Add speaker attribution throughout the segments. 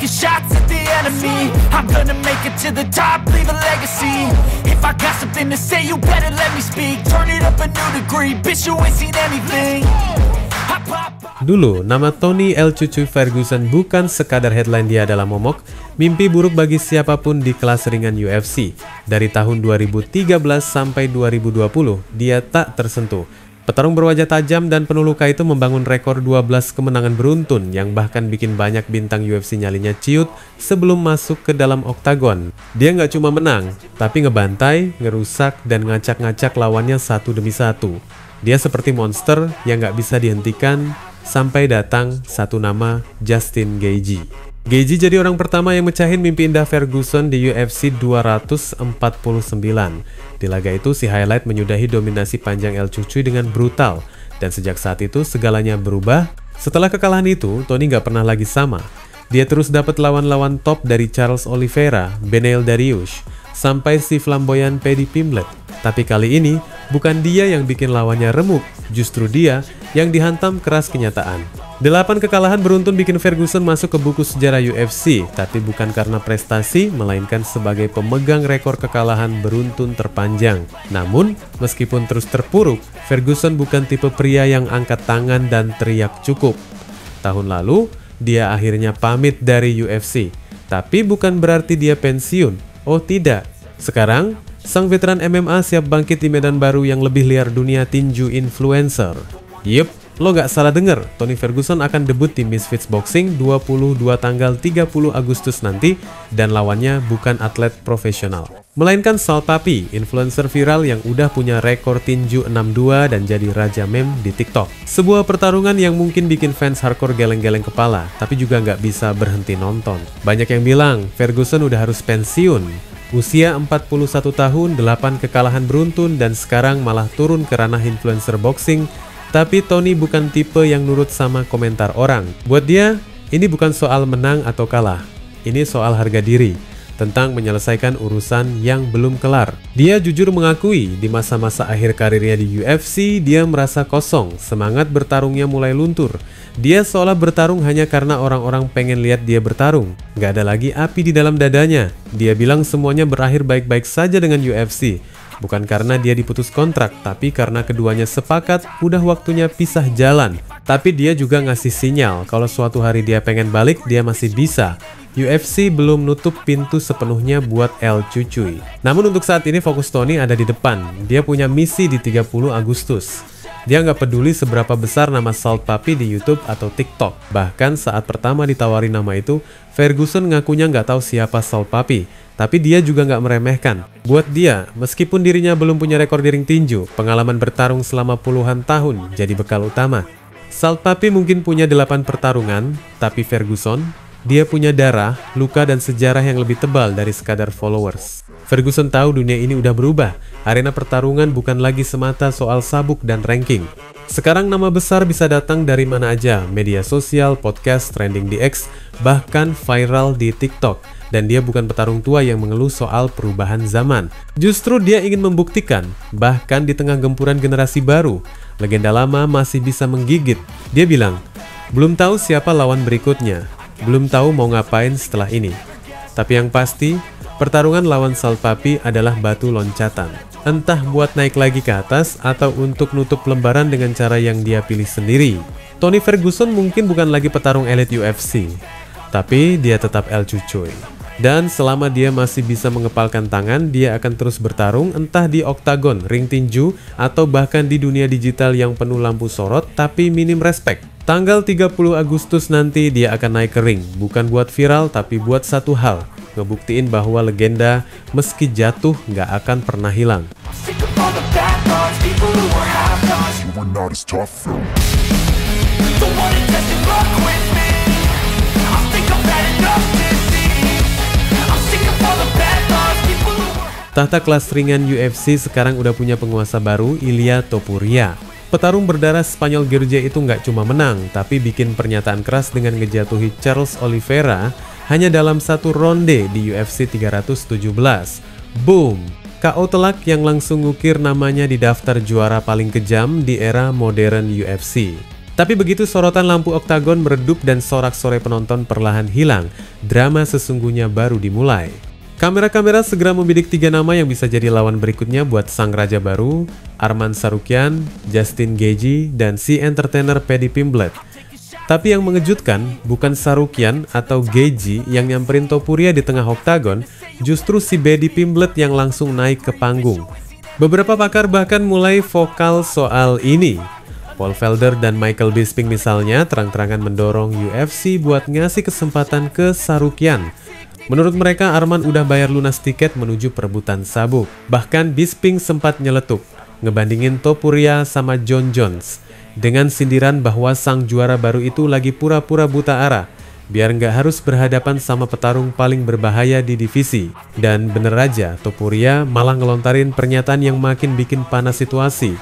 Speaker 1: taking shots at the enemy. I'm gonna make it to the top, leave a legacy. If I got something to say, you better let me speak. Turn it up a new degree, bitch, you ain't seen anything.
Speaker 2: Dulu, nama Tony El Cucuy Ferguson bukan sekadar headline dia dalam momok, mimpi buruk bagi siapapun di kelas ringan UFC. Dari tahun 2013 sampai 2020, dia tak tersentuh. Petarung berwajah tajam dan penuh luka itu membangun rekor 12 kemenangan beruntun yang bahkan bikin banyak bintang UFC nyalinya ciut sebelum masuk ke dalam oktagon. Dia nggak cuma menang, tapi ngebantai, ngerusak, dan ngacak-ngacak lawannya satu demi satu. Dia seperti monster yang nggak bisa dihentikan sampai datang satu nama, Justin Gaethje. Gaethje jadi orang pertama yang mecahin mimpi indah Ferguson di UFC 249. Di laga itu si highlight menyudahi dominasi panjang El Cucuy dengan brutal, dan sejak saat itu segalanya berubah. Setelah kekalahan itu, Tony nggak pernah lagi sama. Dia terus dapat lawan-lawan top dari Charles Oliveira, Beneil Dariush, sampai si flamboyan Paddy Pimblett. Tapi kali ini, bukan dia yang bikin lawannya remuk, justru dia yang dihantam keras kenyataan. 8 kekalahan beruntun bikin Ferguson masuk ke buku sejarah UFC, tapi bukan karena prestasi, melainkan sebagai pemegang rekor kekalahan beruntun terpanjang. Namun, meskipun terus terpuruk, Ferguson bukan tipe pria yang angkat tangan dan teriak cukup. Tahun lalu, dia akhirnya pamit dari UFC, tapi bukan berarti dia pensiun. Oh tidak, sekarang sang veteran MMA siap bangkit di medan baru yang lebih liar, dunia tinju influencer. Yup, lo gak salah denger, Tony Ferguson akan debut di Misfits Boxing 22 tanggal 30 Agustus nanti, dan lawannya bukan atlet profesional, melainkan Salt Papi, influencer viral yang udah punya rekor tinju 6-2 dan jadi raja meme di TikTok. Sebuah pertarungan yang mungkin bikin fans hardcore geleng-geleng kepala, tapi juga nggak bisa berhenti nonton. Banyak yang bilang Ferguson udah harus pensiun. Usia 41 tahun, 8 kekalahan beruntun, dan sekarang malah turun ke ranah influencer boxing. Tapi Tony bukan tipe yang nurut sama komentar orang. Buat dia, ini bukan soal menang atau kalah. Ini soal harga diri, tentang menyelesaikan urusan yang belum kelar. Dia jujur mengakui di masa-masa akhir karirnya di UFC, dia merasa kosong, semangat bertarungnya mulai luntur. Dia seolah bertarung hanya karena orang-orang pengen lihat dia bertarung. Gak ada lagi api di dalam dadanya. Dia bilang semuanya berakhir baik-baik saja dengan UFC. Bukan karena dia diputus kontrak, tapi karena keduanya sepakat udah waktunya pisah jalan. Tapi dia juga ngasih sinyal kalau suatu hari dia pengen balik, dia masih bisa. UFC belum nutup pintu sepenuhnya buat El Cucuy. Namun untuk saat ini fokus Tony ada di depan. Dia punya misi di 30 Agustus. Dia nggak peduli seberapa besar nama Salt Papi di YouTube atau TikTok. Bahkan saat pertama ditawari nama itu, Ferguson ngakunya nggak tahu siapa Salt Papi. Tapi dia juga nggak meremehkan. Buat dia, meskipun dirinya belum punya rekor di ring tinju, pengalaman bertarung selama puluhan tahun jadi bekal utama. Salt Papi mungkin punya 8 pertarungan, tapi Ferguson, dia punya darah, luka, dan sejarah yang lebih tebal dari sekadar followers. Ferguson tahu dunia ini udah berubah. Arena pertarungan bukan lagi semata soal sabuk dan ranking. Sekarang nama besar bisa datang dari mana aja, media sosial, podcast, trending di X, bahkan viral di TikTok. Dan dia bukan petarung tua yang mengeluh soal perubahan zaman. Justru dia ingin membuktikan, bahkan di tengah gempuran generasi baru, legenda lama masih bisa menggigit. Dia bilang, belum tahu siapa lawan berikutnya, belum tahu mau ngapain setelah ini. Tapi yang pasti, pertarungan lawan Salt Papi adalah batu loncatan. Entah buat naik lagi ke atas atau untuk nutup lembaran dengan cara yang dia pilih sendiri. Tony Ferguson mungkin bukan lagi petarung elit UFC, tapi dia tetap El Cucuy. Dan selama dia masih bisa mengepalkan tangan, dia akan terus bertarung entah di oktagon, ring tinju, atau bahkan di dunia digital yang penuh lampu sorot tapi minim respect. Tanggal 30 Agustus nanti dia akan naik ke ring, bukan buat viral tapi buat satu hal, ngebuktiin bahwa legenda meski jatuh nggak akan pernah hilang. Tahta kelas ringan UFC sekarang udah punya penguasa baru, Ilia Topuria. Petarung berdarah Spanyol Georgia itu nggak cuma menang, tapi bikin pernyataan keras dengan ngejatuhi Charles Oliveira hanya dalam satu ronde di UFC 317. Boom! KO telak yang langsung ngukir namanya di daftar juara paling kejam di era modern UFC. Tapi begitu sorotan lampu oktagon meredup dan sorak-sorai penonton perlahan hilang, drama sesungguhnya baru dimulai. Kamera-kamera segera membidik 3 nama yang bisa jadi lawan berikutnya buat sang raja baru, Arman Tsarukyan, Justin Gaethje, dan si entertainer Paddy Pimblett. Tapi yang mengejutkan, bukan Tsarukyan atau Gaethje yang nyamperin Topuria di tengah oktagon, justru si Paddy Pimblett yang langsung naik ke panggung. Beberapa pakar bahkan mulai vokal soal ini. Paul Felder dan Michael Bisping misalnya terang-terangan mendorong UFC buat ngasih kesempatan ke Tsarukyan. Menurut mereka, Arman udah bayar lunas tiket menuju perebutan sabuk. Bahkan Bisping sempat nyeletuk, ngebandingin Topuria sama Jon Jones, dengan sindiran bahwa sang juara baru itu lagi pura-pura buta arah, biar nggak harus berhadapan sama petarung paling berbahaya di divisi. Dan bener aja, Topuria malah ngelontarin pernyataan yang makin bikin panas situasi.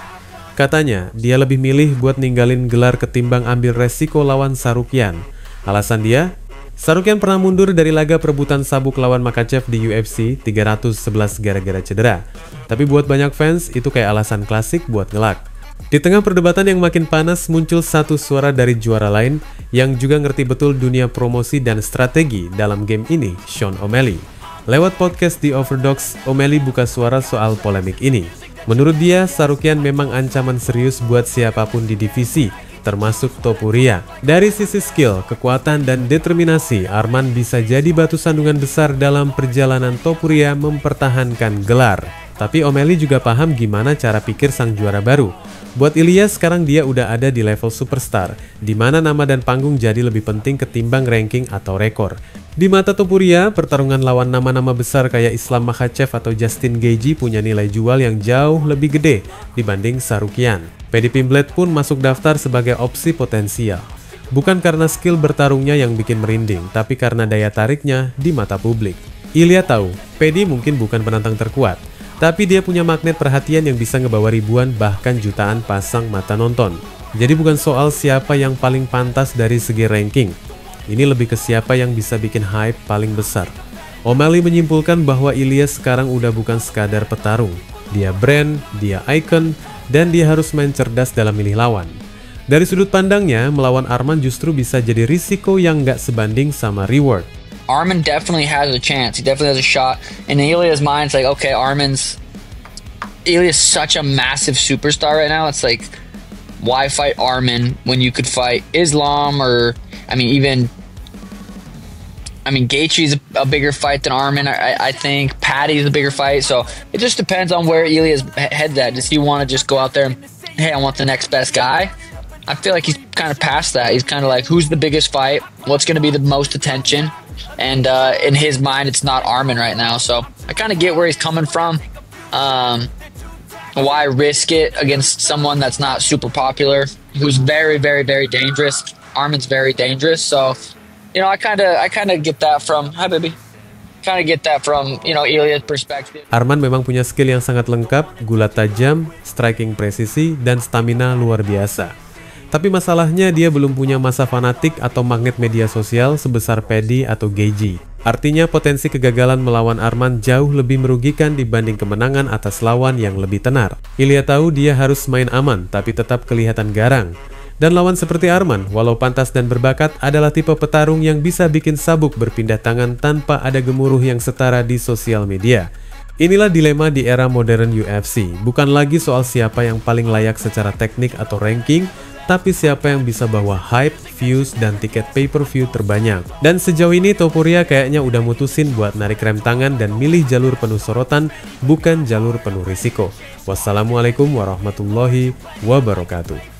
Speaker 2: Katanya, dia lebih milih buat ninggalin gelar ketimbang ambil resiko lawan Tsarukyan. Alasan dia, Tsarukyan pernah mundur dari laga perebutan sabuk lawan Makhachev di UFC 311 gara-gara cedera. Tapi buat banyak fans, itu kayak alasan klasik buat ngelak. Di tengah perdebatan yang makin panas, muncul satu suara dari juara lain yang juga ngerti betul dunia promosi dan strategi dalam game ini, Sean O'Malley. Lewat podcast The Overdogs, O'Malley buka suara soal polemik ini. Menurut dia, Tsarukyan memang ancaman serius buat siapapun di divisi, termasuk Topuria. Dari sisi skill, kekuatan, dan determinasi, Arman bisa jadi batu sandungan besar dalam perjalanan Topuria mempertahankan gelar. Tapi O'Malley juga paham gimana cara pikir sang juara baru. Buat Ilyas, sekarang dia udah ada di level superstar, di mana nama dan panggung jadi lebih penting ketimbang ranking atau rekor. Di mata Topuria, pertarungan lawan nama-nama besar kayak Islam Makhachev atau Justin Gaethje punya nilai jual yang jauh lebih gede dibanding Tsarukyan. Paddy Pimblett pun masuk daftar sebagai opsi potensial. Bukan karena skill bertarungnya yang bikin merinding, tapi karena daya tariknya di mata publik. Ilya tahu, Paddy mungkin bukan penantang terkuat, tapi dia punya magnet perhatian yang bisa ngebawa ribuan bahkan jutaan pasang mata nonton. Jadi bukan soal siapa yang paling pantas dari segi ranking. Ini lebih ke siapa yang bisa bikin hype paling besar. O'Malley menyimpulkan bahwa Ilyas sekarang udah bukan sekadar petarung. Dia brand, dia icon, dan dia harus main cerdas dalam milih lawan. Dari sudut pandangnya, melawan Arman justru bisa jadi risiko yang nggak sebanding sama reward.
Speaker 3: Arman definitely has a chance. He definitely has a shot. In Ilya's mind, it's like, okay, Ilya's such a massive superstar right now. It's like, why fight Arman when you could fight Islam or, Gaethje's a bigger fight than Arman. I think Paddy's a bigger fight. So it just depends on where Ilya's head's at. Does he want to just go out there and, hey, I want the next best guy? I feel like he's kind of past that. He's kind of like, who's the biggest fight? What's going to be the most attention? And in his mind, it's not Arman right now. So I kind of get where he's coming from. Why risk it against someone that's not super popular, who's very, very, very dangerous? Arman's very dangerous. So, I kind of get that from, hi baby. Kind of get that from, Ilya's perspective.
Speaker 2: Arman memang punya skill yang sangat lengkap, gulat tajam, striking presisi, dan stamina luar biasa. Tapi masalahnya dia belum punya massa fanatik atau magnet media sosial sebesar Paddy atau Gaethje. Artinya potensi kegagalan melawan Arman jauh lebih merugikan dibanding kemenangan atas lawan yang lebih tenar. Ilya tahu dia harus main aman tapi tetap kelihatan garang. Dan lawan seperti Arman, walau pantas dan berbakat, adalah tipe petarung yang bisa bikin sabuk berpindah tangan tanpa ada gemuruh yang setara di sosial media. Inilah dilema di era modern UFC, bukan lagi soal siapa yang paling layak secara teknik atau ranking, tapi siapa yang bisa bawa hype, views, dan tiket pay-per-view terbanyak. Dan sejauh ini Topuria kayaknya udah mutusin buat narik rem tangan dan milih jalur penuh sorotan, bukan jalur penuh risiko. Wassalamualaikum warahmatullahi wabarakatuh.